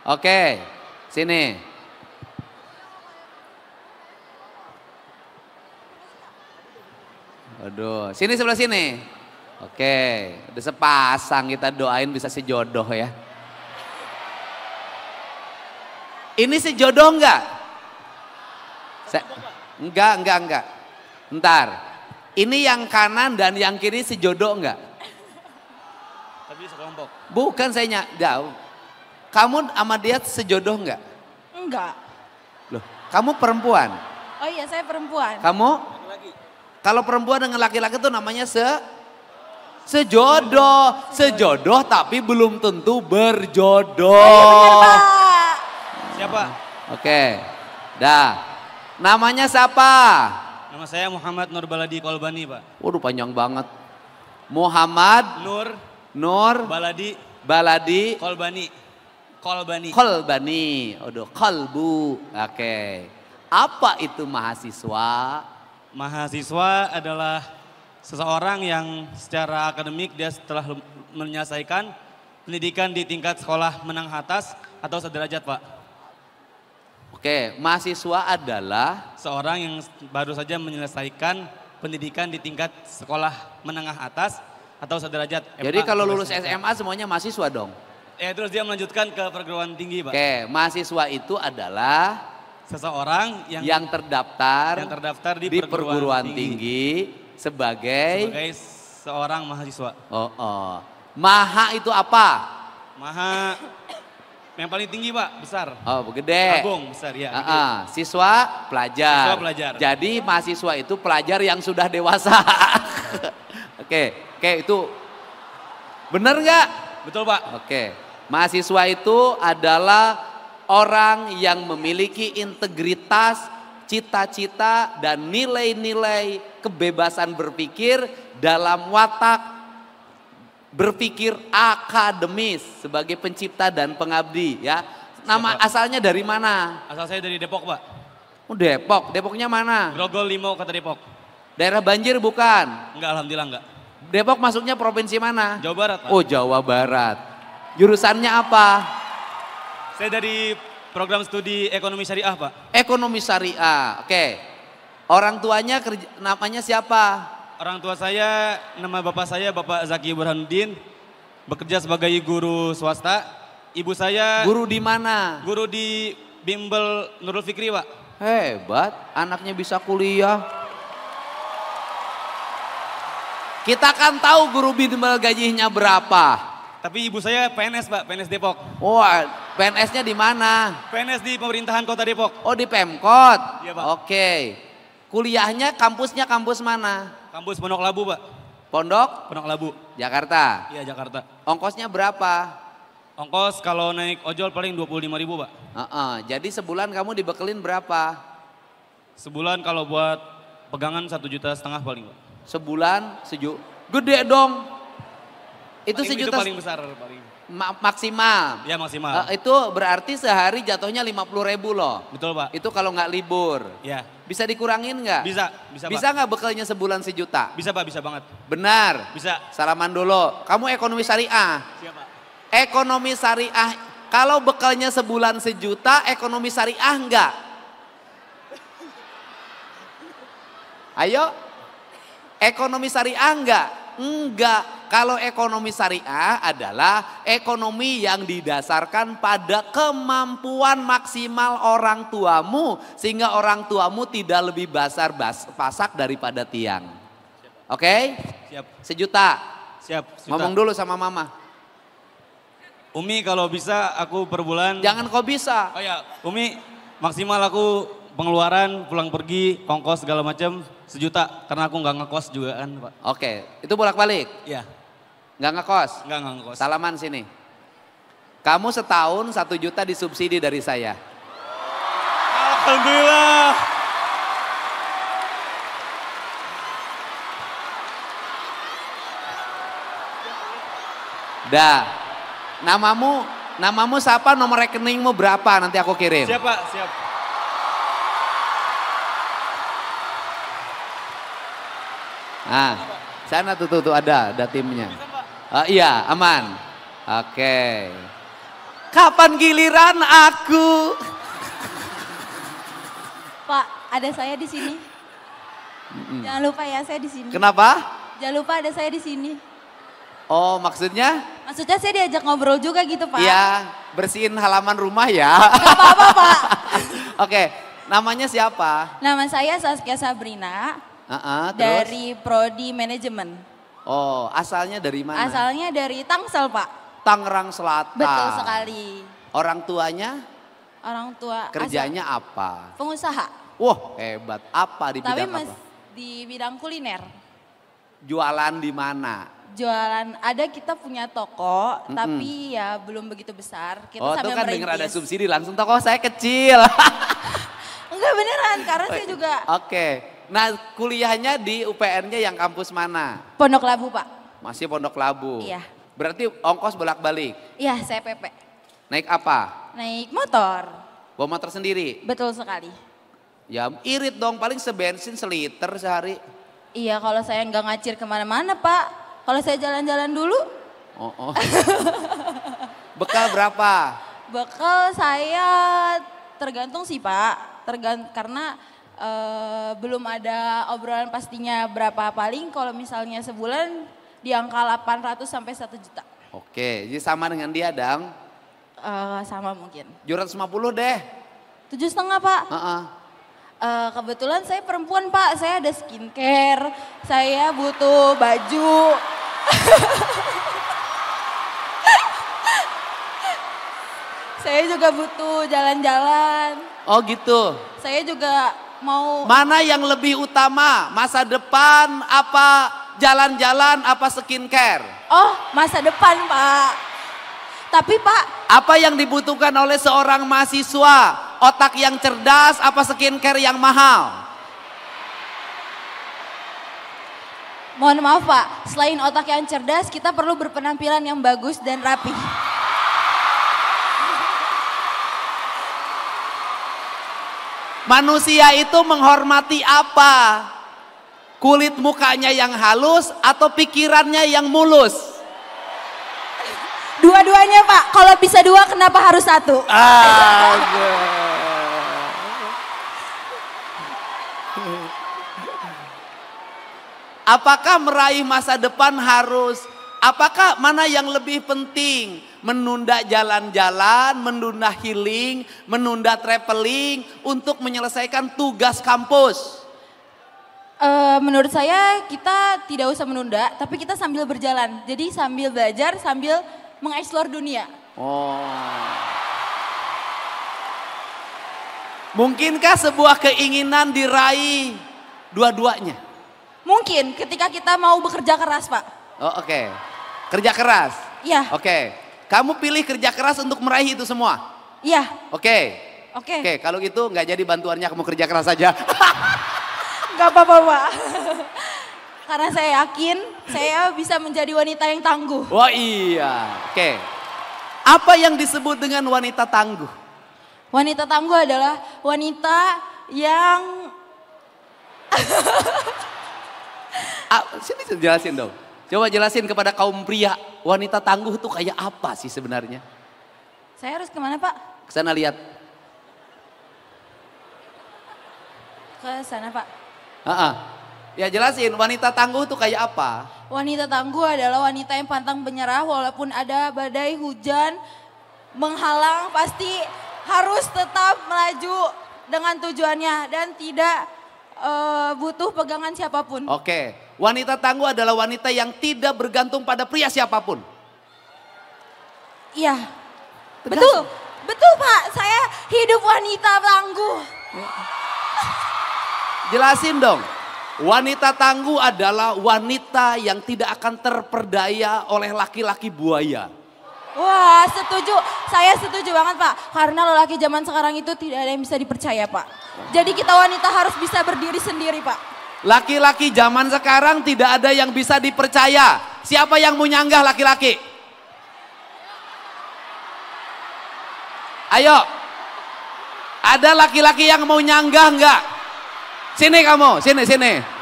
Oke, sini. Aduh, sini sebelah sini. Oke, udah sepasang, kita doain bisa sejodoh ya. Ini sejodoh enggak? Enggak. Ntar, ini yang kanan dan yang kiri sejodoh enggak? Tapi sekelompok. Bukan saya jauh. Kamu sama dia sejodoh enggak? Enggak. Loh, kamu perempuan? Oh iya, saya perempuan. Kamu? Kalau perempuan dengan laki-laki itu namanya sejodoh. Sejodoh tapi belum tentu berjodoh. Bener, Pak. Siapa? Oke, dah. Namanya siapa? Nama saya Muhammad Nur Baladi Kolbani, Pak. Waduh, panjang banget. Muhammad Nur Baladi Kolbani. Waduh, kolbu. Oke. Apa itu mahasiswa? Mahasiswa adalah seseorang yang secara akademik dia setelah menyelesaikan pendidikan di tingkat sekolah menengah atas atau sederajat, Pak. Oke, mahasiswa adalah Seorang yang baru saja menyelesaikan pendidikan di tingkat sekolah menengah atas atau sederajat. jadi MA kalau atau lulus SMA. SMA semuanya mahasiswa dong. Terus dia melanjutkan ke perguruan tinggi, Pak. Oke, mahasiswa itu adalah Seseorang yang terdaftar di perguruan tinggi sebagai seorang mahasiswa. Oh. Maha itu apa? Maha yang paling tinggi, Pak, besar. Oh, gede. Agung, besar ya. Siswa pelajar. Siswa pelajar. Jadi mahasiswa itu pelajar yang sudah dewasa. Oke, itu benar nggak? Betul, Pak. Oke, mahasiswa itu adalah orang yang memiliki integritas, cita-cita dan nilai-nilai kebebasan berpikir dalam watak berpikir akademis sebagai pencipta dan pengabdi ya. Nama asalnya dari mana? Asal saya dari Depok, Pak. Oh, Depok. Depoknya mana? Grogol Limo, kota Depok. Daerah banjir bukan? Enggak, alhamdulillah enggak. Depok masuknya provinsi mana? Jawa Barat, Pak. Oh, Jawa Barat. Jurusannya apa? Saya dari program studi ekonomi syariah, Pak. Ekonomi syariah. Oke. Orang tuanya namanya siapa? Orang tua saya, nama bapak saya Bapak Zaki Burhanuddin, bekerja sebagai guru swasta. Ibu saya Guru di mana? guru di Bimbel Nurul Fikri, Pak. Hebat, anaknya bisa kuliah. Kita kan tahu guru bimbel gajinya berapa. Tapi ibu saya PNS, Pak, PNS Depok. Wah, PNS-nya di mana? PNS di pemerintahan kota Depok. Oh, di Pemkot. Iya, Pak. Oke. Kuliahnya kampusnya kampus mana? Kampus Pondok Labu, Pak. Pondok Pondok Labu. Jakarta. Iya, Jakarta. Ongkosnya berapa? Ongkos kalau naik ojol paling 25.000, Pak. Jadi sebulan kamu dibekelin berapa? Sebulan kalau buat pegangan 1,5 juta paling, Pak. Sebulan gede dong. Itu Paling, sejuta itu paling besar paling. Maksimal. Ya, maksimal. Itu berarti sehari jatuhnya 50.000 loh. Betul, Pak. Itu kalau nggak libur. Ya. Bisa dikurangin nggak? Bisa, Bisa Pak. nggak bekalnya sebulan 1 juta? Bisa, Pak, bisa banget. Benar. Bisa. Salaman dulu. Kamu ekonomi syariah. Siapa? Ekonomi syariah. Kalau bekalnya sebulan 1 juta, ekonomi syariah enggak? Ayo. Ekonomi syariah enggak? Enggak. Kalau ekonomi syariah adalah ekonomi yang didasarkan pada kemampuan maksimal orang tuamu. Sehingga orang tuamu tidak lebih pasak daripada tiang. Oke? Siap. 1 juta. Siap. Ngomong dulu sama mama. Umi kalau bisa aku per bulan. Jangan kau bisa. Oh ya, Umi maksimal aku pengeluaran pulang pergi, ongkos segala macam 1 juta karena aku nggak ngekos juga kan, Pak. Oke, itu bolak-balik. Iya. Nggak ngekos? Nggak ngekos. Salaman sini. Kamu setahun 1 juta disubsidi dari saya. Alhamdulillah. Dah. Namamu siapa, nomor rekeningmu berapa, nanti aku kirim. Siap, Pak, siap. Nah, sana tuh ada timnya. Iya, aman. Oke. Kapan giliran aku? Pak, ada saya di sini. Jangan lupa ya saya di sini. Kenapa? Jangan lupa ada saya di sini. Oh, maksudnya? Maksudnya saya diajak ngobrol juga gitu, Pak. Iya, bersihin halaman rumah ya. Gak apa-apa, Pak. Oke, namanya siapa? Nama saya Saskia Sabrina Terus? dari Prodi Manajemen. Oh, asalnya dari mana? Asalnya dari Tangsel, Pak. Tangerang Selatan. Betul sekali. Orang tuanya Orang tua kerjanya apa? pengusaha. Wah, hebat. Apa di Tapi bidang apa? di bidang kuliner. Jualan di mana? Jualan, ada kita punya toko, tapi ya belum begitu besar. Kita Oh, itu sambil kan merintis. dengar ada subsidi langsung toko saya kecil. Enggak beneran, karena saya juga Oke. Nah, kuliahnya di UPN-nya yang kampus mana? Pondok Labu, Pak. Masih Pondok Labu. Iya. Berarti ongkos bolak-balik. Iya, saya PP. Naik apa? Naik motor. Bawa motor sendiri? Betul sekali. Ya irit dong, paling sebensin seliter sehari. Iya, kalau saya nggak ngacir kemana-mana, Pak. Kalau saya jalan-jalan dulu, Oh. Bekal berapa? bekal saya tergantung sih, Pak. Karena belum ada obrolan pastinya berapa. Paling kalau misalnya sebulan di angka 800 sampai 1 juta. Oke, jadi sama dengan dia dong. Sama mungkin. 750 deh. 7,5, Pak. Heeh. Kebetulan saya perempuan, Pak. Saya ada skincare, saya butuh baju. Saya juga butuh jalan-jalan. Oh gitu. Saya juga mau Mana yang lebih utama? Masa depan apa jalan-jalan apa skincare? masa depan, Pak. Tapi, Pak, Apa yang dibutuhkan oleh seorang mahasiswa? Otak yang cerdas apa skincare yang mahal? mohon maaf, Pak. Selain otak yang cerdas, kita perlu berpenampilan yang bagus dan rapi. Manusia itu menghormati apa? Kulit mukanya yang halus atau pikirannya yang mulus? Dua-duanya, Pak. Kalau bisa dua, kenapa harus satu? Apakah meraih masa depan harus? Apakah mana yang lebih penting? Menunda jalan-jalan, menunda healing, menunda traveling untuk menyelesaikan tugas kampus. Menurut saya kita tidak usah menunda, tapi kita sambil berjalan. Jadi sambil belajar, sambil mengeksplor dunia. Oh. Mungkinkah sebuah keinginan diraih dua-duanya? Mungkin ketika kita mau bekerja keras, Pak. Oh, oke. Kerja keras. Iya. Oke. Kamu pilih kerja keras untuk meraih itu semua. Iya. Oke. Oke. Oke, kalau gitu nggak jadi bantuannya kamu kerja keras saja. Gak apa-apa, Pak. Karena saya yakin saya bisa menjadi wanita yang tangguh. Wah iya. Oke. Apa yang disebut dengan wanita tangguh? Wanita tangguh adalah wanita yang Sini jelasin dong. Coba jelasin kepada kaum pria, wanita tangguh itu kayak apa sih sebenarnya? Saya harus kemana, Pak? Ke sana lihat. Ke sana, Pak. Ya jelasin, wanita tangguh itu kayak apa? Wanita tangguh adalah wanita yang pantang menyerah walaupun ada badai hujan menghalang, pasti harus tetap melaju dengan tujuannya dan tidak butuh pegangan siapapun. Oke, wanita tangguh adalah wanita yang tidak bergantung pada pria siapapun. Iya. Betul. Betul, Pak. Saya hidup wanita tangguh. Jelasin dong. Wanita tangguh adalah wanita yang tidak akan terperdaya oleh laki-laki buaya. Wah, setuju. Saya setuju banget, Pak. Karena lelaki zaman sekarang itu tidak ada yang bisa dipercaya, Pak. Jadi kita wanita harus bisa berdiri sendiri, Pak. Laki-laki zaman sekarang tidak ada yang bisa dipercaya. Siapa yang mau nyanggah laki-laki? Ayo. Ada laki-laki yang mau nyanggah enggak? Sini kamu, sini.